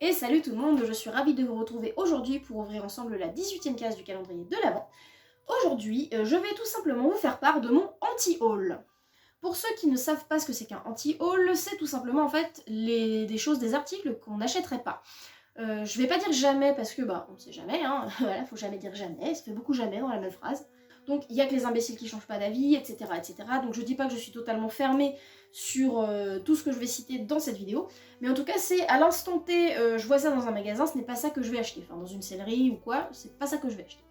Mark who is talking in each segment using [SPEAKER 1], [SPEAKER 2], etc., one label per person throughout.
[SPEAKER 1] Et salut tout le monde, je suis ravie de vous retrouver aujourd'hui pour ouvrir ensemble la 18e case du calendrier de l'Avent. Aujourd'hui, je vais tout simplement vous faire part de mon anti-haul. Pour ceux qui ne savent pas ce que c'est qu'un anti-haul, c'est tout simplement en fait des choses, des articles qu'on n'achèterait pas. Je vais pas dire jamais parce que on sait jamais, hein, voilà, faut jamais dire jamais, ça fait beaucoup jamais dans la même phrase. Donc il y a que les imbéciles qui changent pas d'avis, etc., etc. Donc je dis pas que je suis totalement fermée sur tout ce que je vais citer dans cette vidéo, mais en tout cas c'est à l'instant T, je vois ça dans un magasin, ce n'est pas ça que je vais acheter, enfin dans une sellerie ou quoi, c'est pas ça que je vais acheter.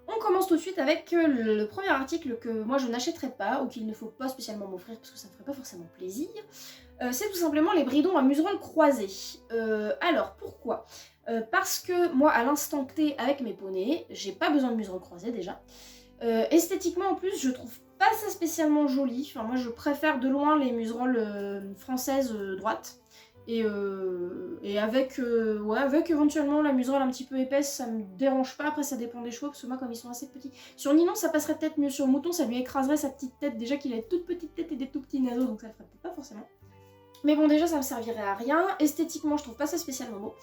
[SPEAKER 1] On commence tout de suite avec le premier article que moi je n'achèterai pas, ou qu'il ne faut pas spécialement m'offrir parce que ça me ferait pas forcément plaisir. C'est tout simplement les bridons à muserolle croisée. Alors pourquoi parce que moi à l'instant T avec mes poneys, j'ai pas besoin de muserolle croisée déjà. Esthétiquement en plus je trouve pas ça spécialement joli, enfin moi je préfère de loin les muserolles françaises droites. Et avec, avec éventuellement la muserolle un petit peu épaisse, ça me dérange pas, après ça dépend des chevaux, parce que moi comme ils sont assez petits. Sur Ninon ça passerait peut-être mieux, sur Mouton ça lui écraserait sa petite tête, déjà qu'il a une toute petite tête et des tout petits naseaux, donc ça le ferait peut-être pas forcément. Mais bon déjà ça me servirait à rien, esthétiquement je trouve pas ça spécialement beau.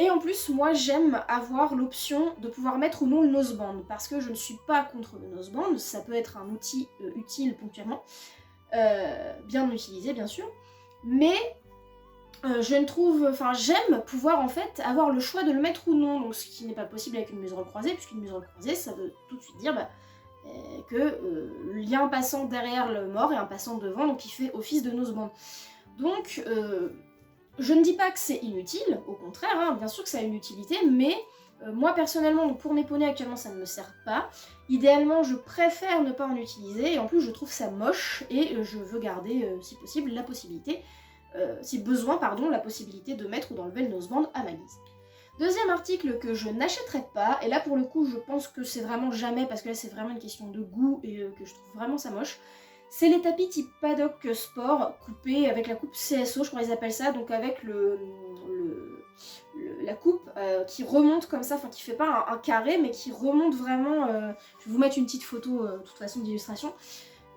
[SPEAKER 1] Et en plus moi j'aime avoir l'option de pouvoir mettre ou non le noseband, parce que je ne suis pas contre le noseband, ça peut être un outil utile ponctuellement, bien utilisé bien sûr, mais je ne trouve, enfin j'aime pouvoir en fait avoir le choix de le mettre ou non, donc ce qui n'est pas possible avec une muserolle croisée, puisqu'une muserolle croisée ça veut tout de suite dire il y a un passant derrière le mort et un passant devant, donc il fait office de noseband. Donc je ne dis pas que c'est inutile, au contraire, hein, bien sûr que ça a une utilité, mais moi personnellement, donc pour mes poneys actuellement ça ne me sert pas. Idéalement je préfère ne pas en utiliser, et en plus je trouve ça moche, et je veux garder si possible la possibilité, si besoin, pardon, la possibilité de mettre ou d'enlever le noseband à ma guise. Deuxième article que je n'achèterai pas, et là pour le coup je pense que c'est vraiment jamais, parce que là c'est vraiment une question de goût et que je trouve vraiment ça moche, c'est les tapis type paddock sport coupés avec la coupe CSO, je crois qu'ils appellent ça, donc avec la coupe qui remonte comme ça, enfin qui fait pas un carré mais qui remonte vraiment, je vais vous mettre une petite photo de toute façon d'illustration.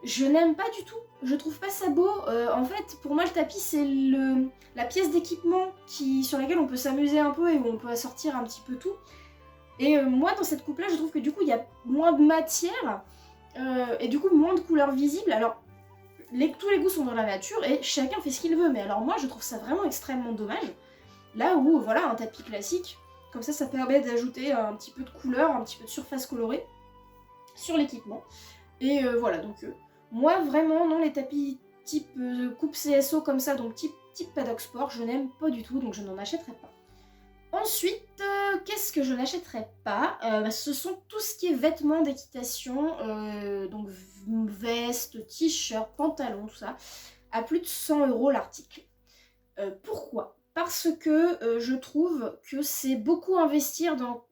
[SPEAKER 1] Je n'aime pas du tout, je trouve pas ça beau. En fait, pour moi, le tapis, c'est la pièce d'équipement sur laquelle on peut s'amuser un peu et où on peut assortir un petit peu tout. Et moi, dans cette coupe-là, je trouve que du coup, il y a moins de matière et du coup, moins de couleurs visibles. Alors, tous les goûts sont dans la nature et chacun fait ce qu'il veut. Mais alors moi, je trouve ça vraiment extrêmement dommage. Là où, voilà, un tapis classique, comme ça permet d'ajouter un petit peu de couleur, un petit peu de surface colorée sur l'équipement. Et voilà, donc... moi, vraiment, non, les tapis type coupe CSO comme ça, donc type paddock sport, je n'aime pas du tout, donc je n'en achèterai pas. Ensuite, qu'est-ce que je n'achèterai pas ce sont tout ce qui est vêtements d'équitation, donc veste, t-shirt, pantalon, tout ça, à plus de 100 € l'article. Pourquoi ? Parce que je trouve que c'est beaucoup investir dans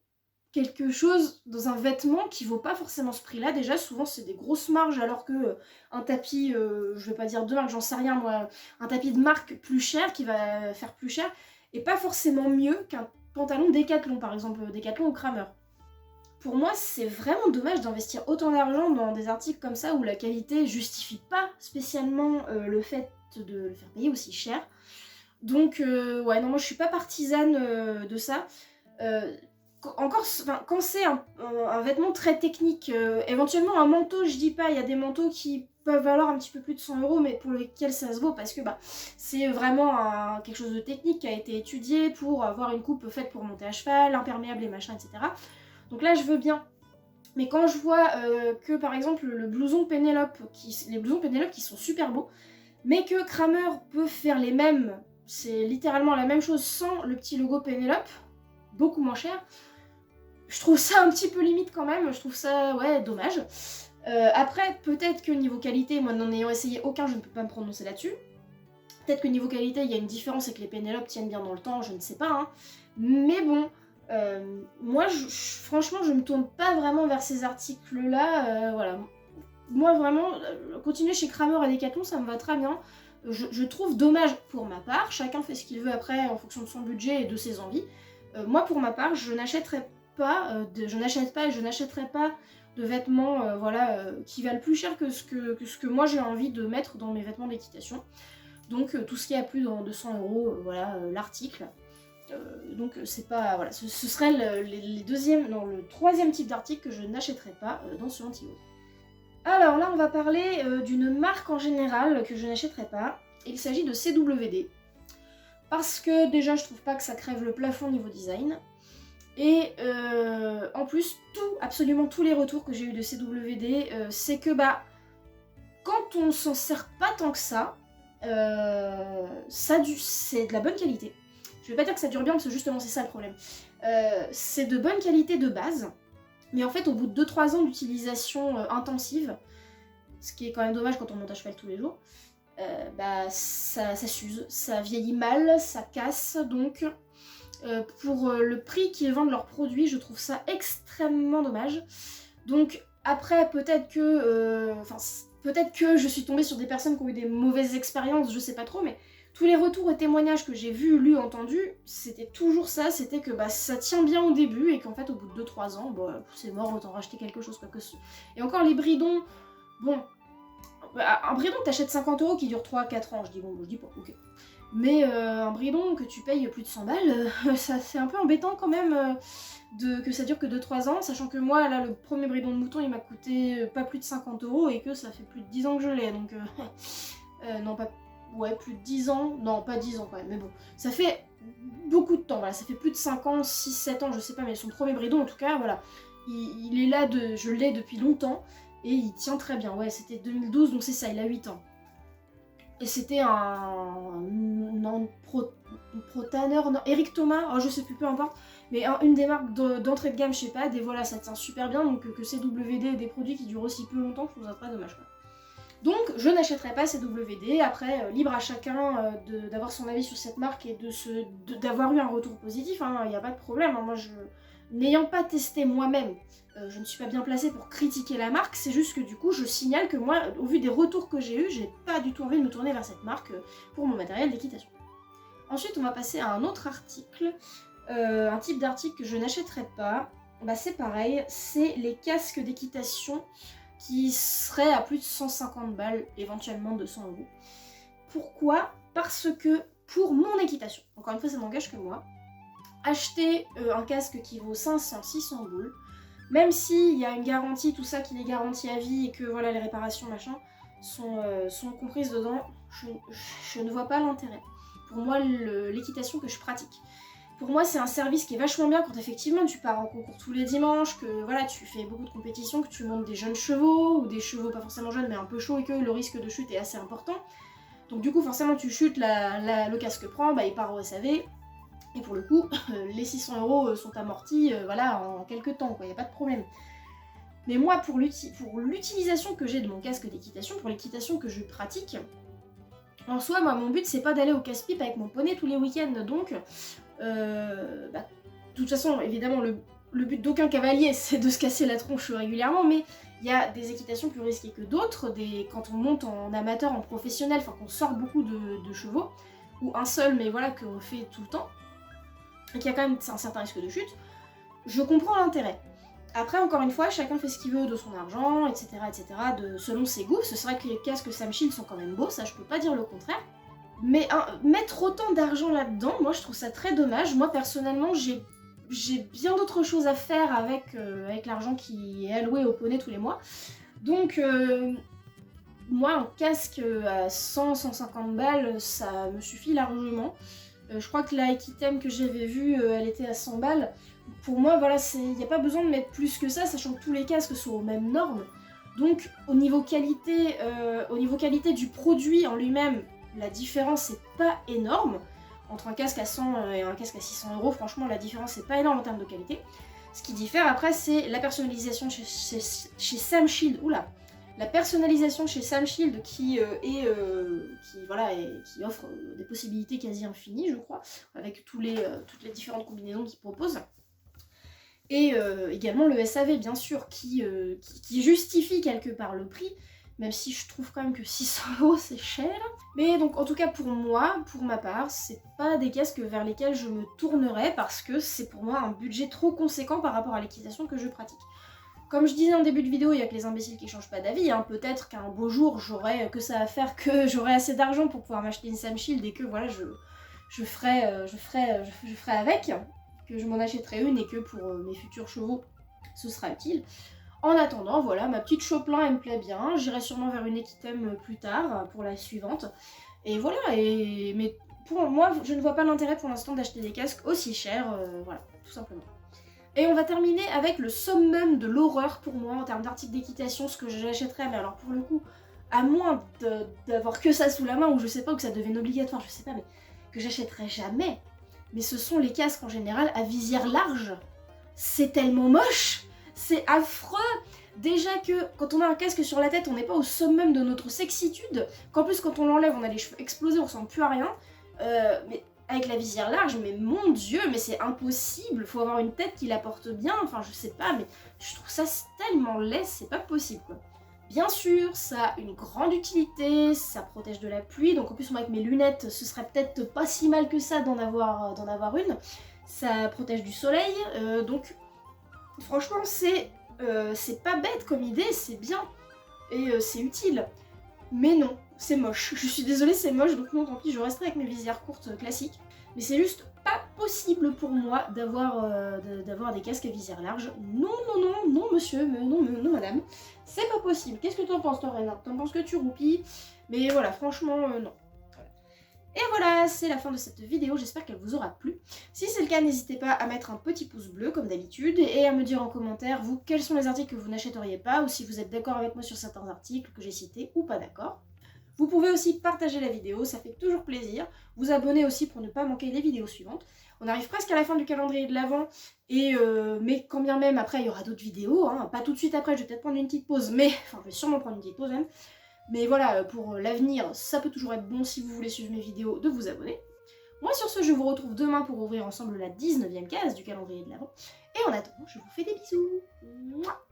[SPEAKER 1] quelque chose, dans un vêtement qui vaut pas forcément ce prix là. Déjà souvent c'est des grosses marges, alors que un tapis, je vais pas dire de marque, j'en sais rien moi, un tapis de marque plus cher qui va faire plus cher et pas forcément mieux qu'un pantalon Decathlon, par exemple Decathlon ou Kramer. Pour moi c'est vraiment dommage d'investir autant d'argent dans des articles comme ça où la qualité justifie pas spécialement le fait de le faire payer aussi cher. Donc ouais non, moi je suis pas partisane de ça. Encore, quand c'est un vêtement très technique, éventuellement un manteau, je dis pas, il y a des manteaux qui peuvent valoir un petit peu plus de 100 €, mais pour lesquels ça se vaut, parce que c'est vraiment quelque chose de technique qui a été étudié pour avoir une coupe faite pour monter à cheval, imperméable et machin, etc. Donc là je veux bien. Mais quand je vois que par exemple le blouson Pénélope, les blousons Pénélope qui sont super beaux, mais que Kramer peut faire les mêmes, c'est littéralement la même chose sans le petit logo Pénélope, beaucoup moins cher, je trouve ça un petit peu limite quand même, je trouve ça, ouais, dommage. Après, peut-être que niveau qualité, moi n'en ayant essayé aucun, je ne peux pas me prononcer là-dessus. Peut-être que niveau qualité, il y a une différence et que les Pénélope tiennent bien dans le temps, je ne sais pas, hein. Mais bon, moi, franchement, je me tourne pas vraiment vers ces articles-là, voilà. Moi, vraiment, continuer chez Kramer et Decathlon, ça me va très bien. Je trouve dommage pour ma part, chacun fait ce qu'il veut après en fonction de son budget et de ses envies. Moi, pour ma part, je n'achète pas et je n'achèterai pas de vêtements qui valent plus cher que ce que moi j'ai envie de mettre dans mes vêtements d'équitation. Donc tout ce qui est à plus de 100 €, l'article. Donc c'est pas... Voilà, ce serait le troisième type d'article que je n'achèterais pas dans ce anti-haul. Alors là, on va parler d'une marque en général que je n'achèterais pas. Il s'agit de CWD. Parce que déjà, je trouve pas que ça crève le plafond niveau design. Et en plus, absolument tous les retours que j'ai eu de CWD, c'est que quand on s'en sert pas tant que ça, c'est de la bonne qualité. Je vais pas dire que ça dure bien parce que justement c'est ça le problème. C'est de bonne qualité de base, mais en fait au bout de 2-3 ans d'utilisation intensive, ce qui est quand même dommage quand on monte à cheval tous les jours, ça s'use, ça vieillit mal, ça casse, donc pour le prix qu'ils vendent leurs produits, je trouve ça extrêmement dommage. Donc après peut-être que je suis tombée sur des personnes qui ont eu des mauvaises expériences, je sais pas trop, mais tous les retours et témoignages que j'ai vus, lus, entendus, c'était toujours ça, c'était que ça tient bien au début et qu'en fait au bout de 2-3 ans, c'est mort, autant racheter quelque chose quoi que ce. Et encore les bridons, bon, un bridon que t'achètes 50 € qui dure 3-4 ans, je dis pas, ok. Mais un bridon que tu payes plus de 100 balles, ça c'est un peu embêtant quand même que ça dure que 2-3 ans, sachant que moi là le premier bridon de mouton il m'a coûté pas plus de 50 € et que ça fait plus de 10 ans que je l'ai, donc non pas... Ouais, plus de 10 ans, non pas 10 ans quand même, mais bon, ça fait beaucoup de temps, voilà, ça fait plus de 5 ans, 6-7 ans, je sais pas, mais son premier bridon en tout cas, voilà, il est là, je l'ai depuis longtemps, et il tient très bien, ouais, c'était 2012, donc c'est ça, il a 8 ans. Et c'était Protaneur, non, Eric Thomas, oh, je sais plus, peu importe, mais une des marques d'entrée de gamme chez Pad, et voilà, ça tient super bien, donc que CWD ait des produits qui durent aussi peu longtemps, je trouve ça très dommage, quoi. Donc je n'achèterai pas CWD, après libre à chacun d'avoir son avis sur cette marque et d'avoir eu un retour positif, il n'y a pas de problème, moi n'ayant pas testé moi-même, je ne suis pas bien placée pour critiquer la marque, c'est juste que du coup je signale que moi, au vu des retours que j'ai eus, j'ai pas du tout envie de me tourner vers cette marque pour mon matériel d'équitation. Ensuite on va passer à un autre article, un type d'article que je n'achèterai pas, c'est pareil, c'est les casques d'équitation qui serait à plus de 150 balles, éventuellement 200 €. Pourquoi ? Parce que pour mon équitation, encore une fois ça n'engage que moi, acheter un casque qui vaut 500-600 boules, même s'il y a une garantie, tout ça qui est garanti à vie et que voilà les réparations machin sont comprises dedans, je ne vois pas l'intérêt. Pour moi l'équitation que je pratique, pour moi, c'est un service qui est vachement bien quand effectivement tu pars en concours tous les dimanches, que voilà, tu fais beaucoup de compétitions, que tu montes des jeunes chevaux, ou des chevaux pas forcément jeunes mais un peu chauds et que le risque de chute est assez important. Donc du coup, forcément, tu chutes, le casque prend, il part au SAV, et pour le coup, les 600 € sont amortis voilà, en quelques temps, quoi, y a pas de problème. Mais moi, pour l'utilisation que j'ai de mon casque d'équitation, pour l'équitation que je pratique, en soi, moi, mon but, c'est pas d'aller au casse-pipe avec mon poney tous les week-ends, donc... de toute façon, évidemment, le but d'aucun cavalier, c'est de se casser la tronche régulièrement, mais il y a des équitations plus risquées que d'autres, quand on monte en amateur, en professionnel, enfin qu'on sort beaucoup de chevaux, ou un seul, mais voilà, qu'on fait tout le temps, et qu'il y a quand même un certain risque de chute, je comprends l'intérêt. Après, encore une fois, chacun fait ce qu'il veut de son argent, etc., selon ses goûts. C'est vrai que les casques Sam Shield sont quand même beaux, ça je peux pas dire le contraire. Mais mettre autant d'argent là-dedans, moi je trouve ça très dommage. Moi personnellement, j'ai bien d'autres choses à faire avec l'argent qui est alloué au poney tous les mois. Donc moi un casque à 100-150 balles, ça me suffit largement. Je crois que la Equitem que j'avais vue, elle était à 100 balles. Pour moi, voilà, il n'y a pas besoin de mettre plus que ça, sachant que tous les casques sont aux mêmes normes. Donc au niveau qualité du produit en lui-même, la différence n'est pas énorme. Entre un casque à 100 et un casque à 600 €, franchement la différence n'est pas énorme en termes de qualité. Ce qui diffère après, c'est la personnalisation chez Sam Shield. Oula, la personnalisation chez Sam Shield qui offre des possibilités quasi infinies, je crois, avec toutes les différentes combinaisons qu'ils proposent. Et également le SAV, bien sûr, qui justifie quelque part le prix, même si je trouve quand même que 600 € c'est cher. Mais donc en tout cas pour moi, pour ma part, c'est pas des casques vers lesquels je me tournerais parce que c'est pour moi un budget trop conséquent par rapport à l'équitation que je pratique. Comme je disais en début de vidéo, il y a que les imbéciles qui changent pas d'avis, peut-être qu'un beau jour j'aurai que ça à faire, que j'aurai assez d'argent pour pouvoir m'acheter une Sam Shield et que voilà, je ferai avec, que je m'en achèterai une et que pour mes futurs chevaux, ce sera utile. En attendant, voilà, ma petite Choplin, elle me plaît bien. J'irai sûrement vers une Equitem plus tard, pour la suivante. Et voilà, mais pour moi, je ne vois pas l'intérêt pour l'instant d'acheter des casques aussi chers, voilà, tout simplement. Et on va terminer avec le summum de l'horreur pour moi en termes d'articles d'équitation, ce que j'achèterais, mais alors pour le coup, à moins d'avoir que ça sous la main, ou je sais pas, ou que ça devienne obligatoire, je sais pas, mais que j'achèterais jamais. Mais ce sont les casques en général à visière large. C'est tellement moche, c'est affreux. Déjà que quand on a un casque sur la tête, on n'est pas au summum de notre sexitude, qu'en plus quand on l'enlève, on a les cheveux explosés, on ressemble plus à rien. Mais avec la visière large, mais mon dieu, mais c'est impossible, faut avoir une tête qui la porte bien, enfin je sais pas, mais je trouve ça tellement laid, c'est pas possible quoi. Bien sûr, ça a une grande utilité, ça protège de la pluie, donc en plus moi avec mes lunettes, ce serait peut-être pas si mal que ça d'en avoir une. Ça protège du soleil, donc franchement c'est pas bête comme idée, c'est bien, et c'est utile. Mais non, c'est moche. Je suis désolée, c'est moche, donc non, tant pis, je resterai avec mes visières courtes classiques. Mais c'est juste pas possible pour moi d'avoir des casques à visière large. Non, non, non, non, monsieur, non, madame. C'est pas possible. Qu'est-ce que t'en penses, toi, Reynard? T'en penses que tu roupilles? Mais voilà, franchement, non. Voilà. Et voilà, c'est la fin de cette vidéo, j'espère qu'elle vous aura plu. Si c'est le cas, n'hésitez pas à mettre un petit pouce bleu, comme d'habitude, et à me dire en commentaire, vous, quels sont les articles que vous n'achèteriez pas, ou si vous êtes d'accord avec moi sur certains articles que j'ai cités, ou pas d'accord. Vous pouvez aussi partager la vidéo, ça fait toujours plaisir. Vous abonner aussi pour ne pas manquer les vidéos suivantes. On arrive presque à la fin du calendrier de l'Avent, mais quand bien même après il y aura d'autres vidéos, hein. Pas tout de suite après, je vais peut-être prendre une petite pause, mais enfin je vais sûrement prendre une petite pause même. Mais voilà, pour l'avenir, ça peut toujours être bon si vous voulez suivre mes vidéos de vous abonner. Moi sur ce, je vous retrouve demain pour ouvrir ensemble la 19e case du calendrier de l'Avent. Et en attendant, je vous fais des bisous. Mouah.